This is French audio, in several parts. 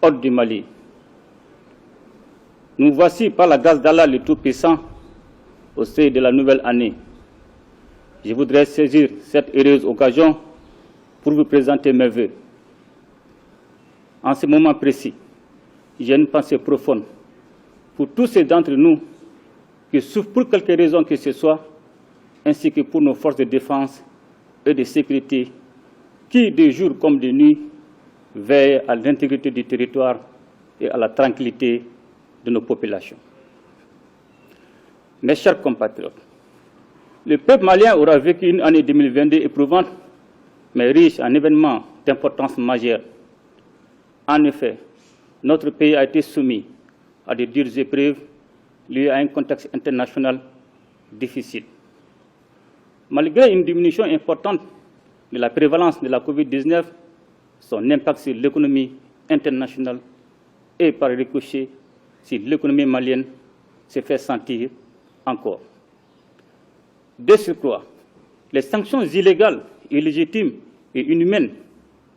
hôtes du Mali. Nous voici par la grâce d'Allah le Tout-Puissant au seuil de la nouvelle année. Je voudrais saisir cette heureuse occasion pour vous présenter mes vœux. En ce moment précis, j'ai une pensée profonde pour tous ceux d'entre nous qui souffrent pour quelque raison que ce soit, ainsi que pour nos forces de défense et de sécurité qui, de jour comme de nuit, veillent à l'intégrité du territoire et à la tranquillité de nos populations. Mes chers compatriotes, le peuple malien aura vécu une année 2022 éprouvante, mais riche en événements d'importance majeure. En effet, notre pays a été soumis à de dures épreuves liées à un contexte international difficile. Malgré une diminution importante de la prévalence de la COVID-19, son impact sur l'économie internationale et par ricochet sur l'économie malienne se fait sentir encore. De surcroît, les sanctions illégales, illégitimes et inhumaines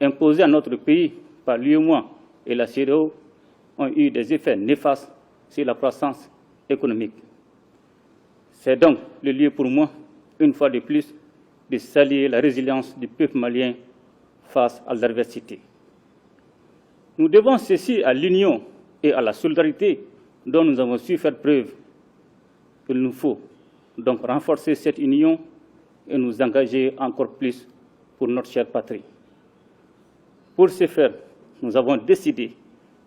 imposées à notre pays par l'UEMOA et la CEDEAO ont eu des effets néfastes sur la croissance économique. C'est donc le lieu pour moi, une fois de plus, de saluer la résilience du peuple malien face à l'adversité. Nous devons ceci à l'union et à la solidarité dont nous avons su faire preuve. Il nous faut donc renforcer cette union et nous engager encore plus pour notre chère patrie. Pour ce faire, nous avons décidé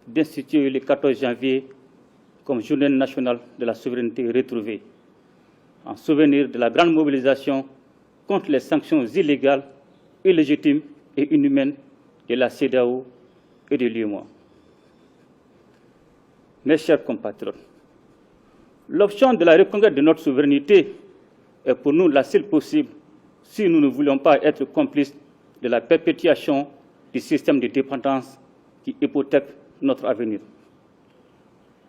d'instituer le 14 janvier comme journée nationale de la souveraineté retrouvée, en souvenir de la grande mobilisation contre les sanctions illégales, illégitimes et inhumaines de la CEDEAO et de l'UEMOA. Mes chers compatriotes, l'option de la reconquête de notre souveraineté est pour nous la seule possible si nous ne voulons pas être complices de la perpétuation du système de dépendance qui hypothèque notre avenir.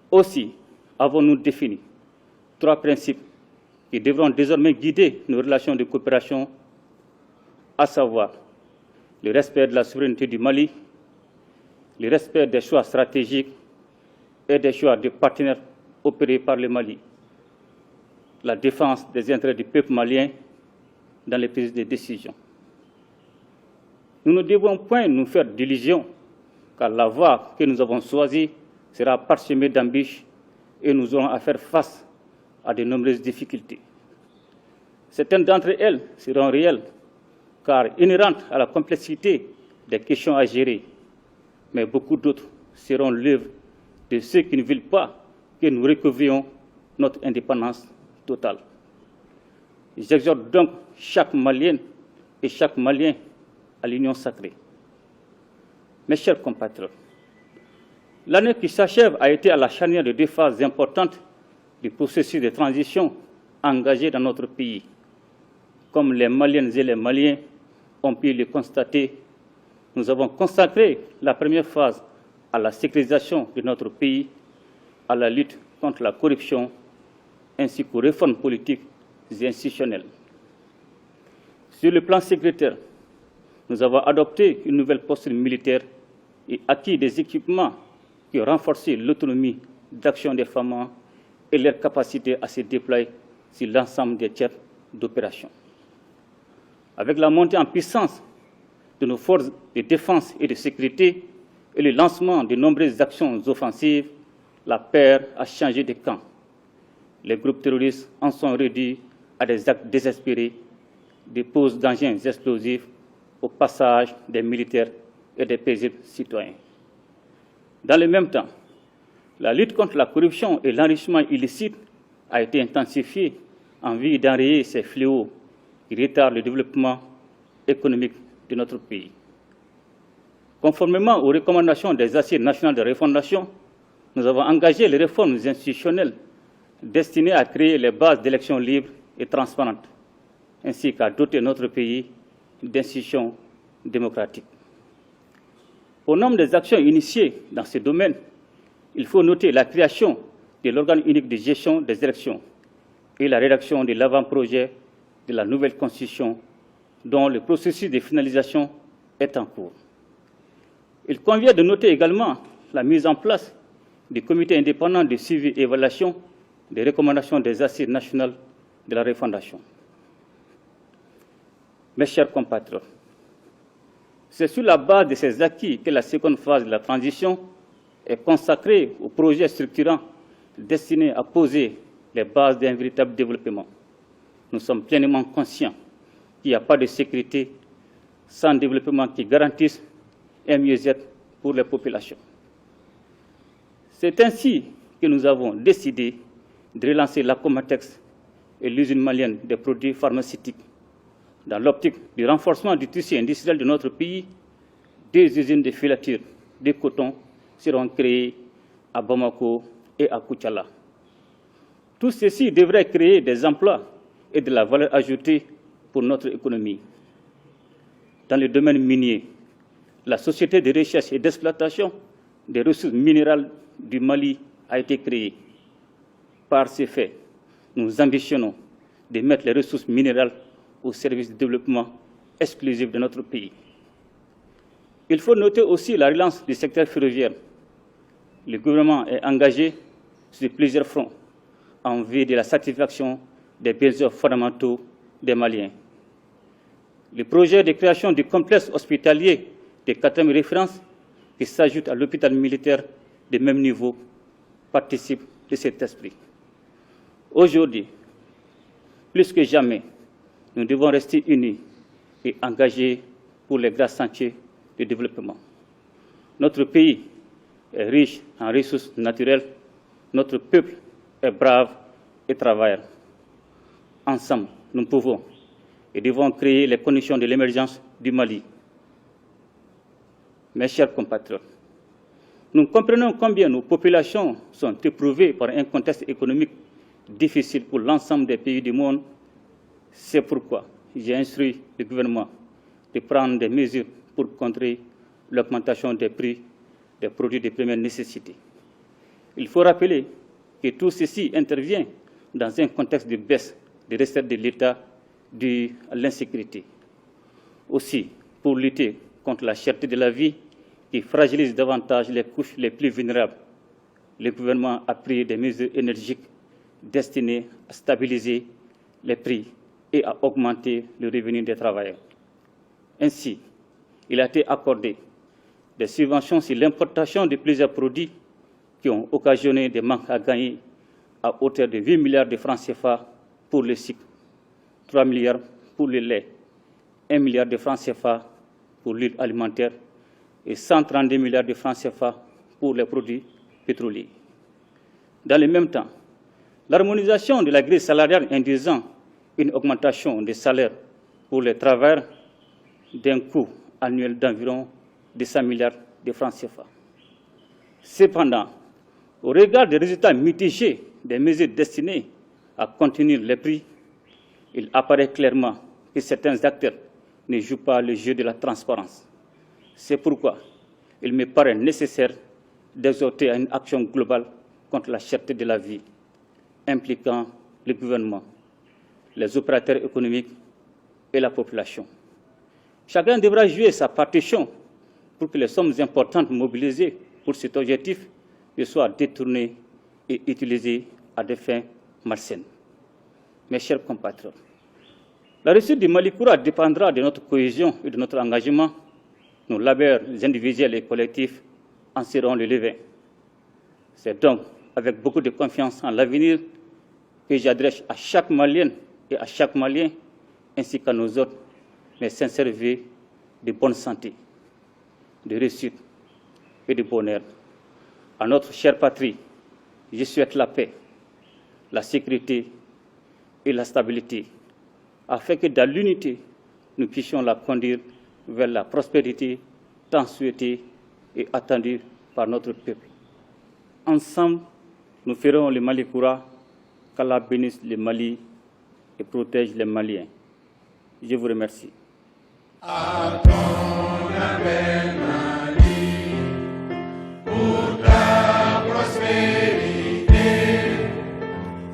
Aussi, avons-nous défini 3 principes qui devront désormais guider nos relations de coopération, à savoir le respect de la souveraineté du Mali, le respect des choix stratégiques et des choix de partenaires opérés par le Mali, la défense des intérêts du peuple malien dans les prises de décision. Nous ne devons point nous faire d'illusions, car la voie que nous avons choisie sera parsemée d'embûches et nous aurons à faire face à de nombreuses difficultés. Certaines d'entre elles seront réelles, car inhérentes à la complexité des questions à gérer, mais beaucoup d'autres seront l'œuvre de ceux qui ne veulent pas que nous recouvrions notre indépendance totale. J'exhorte donc chaque Malienne et chaque Malien à l'union sacrée. Mes chers compatriotes, l'année qui s'achève a été à la charnière de 2 phases importantes du processus de transition engagé dans notre pays. Comme les Maliennes et les Maliens ont pu le constater, nous avons consacré la première phase à la sécurisation de notre pays, à la lutte contre la corruption, ainsi qu'aux réformes politiques et institutionnelles. Sur le plan sécuritaire, nous avons adopté une nouvelle posture militaire et acquis des équipements qui ont renforcé l'autonomie d'action des femmes et leur capacité à se déployer sur l'ensemble des théâtres d'opération. Avec la montée en puissance de nos forces de défense et de sécurité et le lancement de nombreuses actions offensives, la paix a changé de camp. Les groupes terroristes en sont réduits à des actes désespérés, des poses d'engins explosifs au passage des militaires et des paisibles citoyens. Dans le même temps, la lutte contre la corruption et l'enrichissement illicite a été intensifiée en vue d'enrayer ces fléaux qui retardent le développement économique de notre pays. Conformément aux recommandations des Assises nationales de refondation, nous avons engagé les réformes institutionnelles destinées à créer les bases d'élections libres et transparentes, ainsi qu'à doter notre pays d'institutions démocratiques. Au nombre des actions initiées dans ce domaine, il faut noter la création de l'organe unique de gestion des élections et la rédaction de l'avant-projet de la nouvelle Constitution, dont le processus de finalisation est en cours. Il convient de noter également la mise en place du comité indépendant de suivi et évaluation des recommandations des assises nationales de la refondation. Mes chers compatriotes, c'est sur la base de ces acquis que la seconde phase de la transition est consacrée aux projets structurants destinés à poser les bases d'un véritable développement. Nous sommes pleinement conscients qu'il n'y a pas de sécurité sans développement qui garantisse un mieux-être pour les populations. C'est ainsi que nous avons décidé de relancer la Comatex et l'usine malienne des produits pharmaceutiques. Dans l'optique du renforcement du tissu industriel de notre pays, 2 usines de filature de coton seront créées à Bamako et à Koutiala. Tout ceci devrait créer des emplois et de la valeur ajoutée pour notre économie. Dans le domaine minier, la Société de recherche et d'exploitation des ressources minérales du Mali a été créée. Par ces faits, nous ambitionnons de mettre les ressources minérales au service du développement exclusif de notre pays. Il faut noter aussi la relance du secteur ferroviaire. Le gouvernement est engagé sur plusieurs fronts en vue de la satisfaction des besoins fondamentaux des Maliens. Le projet de création du complexe hospitalier de 4e référence, qui s'ajoute à l'hôpital militaire de même niveau, participe de cet esprit. Aujourd'hui, plus que jamais, nous devons rester unis et engagés pour les grands sentiers de développement. Notre pays est riche en ressources naturelles, notre peuple est brave et travailleur. Ensemble, nous pouvons et devons créer les conditions de l'émergence du Mali. Mes chers compatriotes, nous comprenons combien nos populations sont éprouvées par un contexte économique difficile pour l'ensemble des pays du monde. C'est pourquoi j'ai instruit le gouvernement de prendre des mesures pour contrer l'augmentation des prix des produits de première nécessité. Il faut rappeler que tout ceci intervient dans un contexte de baisse des recettes de l'État due à l'insécurité. Aussi, pour lutter contre la cherté de la vie qui fragilise davantage les couches les plus vulnérables, le gouvernement a pris des mesures énergiques destinées à stabiliser les prix et à augmenter le revenu des travailleurs. Ainsi, il a été accordé des subventions sur l'importation de plusieurs produits qui ont occasionné des manques à gagner à hauteur de 8 milliards de francs CFA pour le sucre, 3 milliards pour le lait, 1 milliard de francs CFA pour l'huile alimentaire et 132 milliards de francs CFA pour les produits pétroliers. Dans le même temps, l'harmonisation de la grille salariale induisant une augmentation des salaires pour les travailleurs d'un coût annuel d'environ 200 milliards de francs CFA. Cependant, au regard des résultats mitigés des mesures destinées à contenir les prix, il apparaît clairement que certains acteurs ne jouent pas le jeu de la transparence. C'est pourquoi il me paraît nécessaire d'exhorter à une action globale contre la cherté de la vie, impliquant le gouvernement, les opérateurs économiques et la population. Chacun devra jouer sa partition pour que les sommes importantes mobilisées pour cet objectif ne soient détournées et utilisées à des fins malsaines. Mes chers compatriotes, la réussite du Malikoura dépendra de notre cohésion et de notre engagement. Nos labeurs individuels et collectifs en seront le levain. C'est donc avec beaucoup de confiance en l'avenir que j'adresse à chaque Malienne et à chaque Malien, ainsi qu'à nos autres, mes sincères vœux de bonne santé, de réussite et de bonheur. À notre chère patrie, je souhaite la paix, la sécurité et la stabilité, afin que dans l'unité, nous puissions la conduire vers la prospérité tant souhaitée et attendue par notre peuple. Ensemble, nous ferons le Malikoura, qu'Allah bénisse le Mali et protège les Maliens. Je vous remercie. À ton appel, Mali, pour ta prospérité,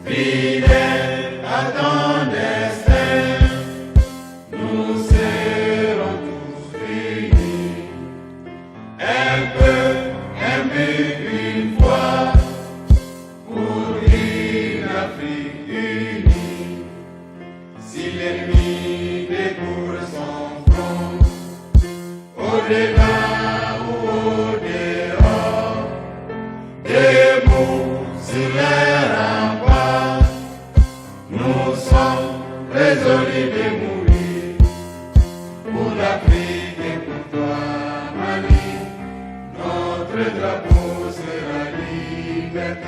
fidèle à ton destin, nous serons tous unis, un peu Notre drapeau sera liberté.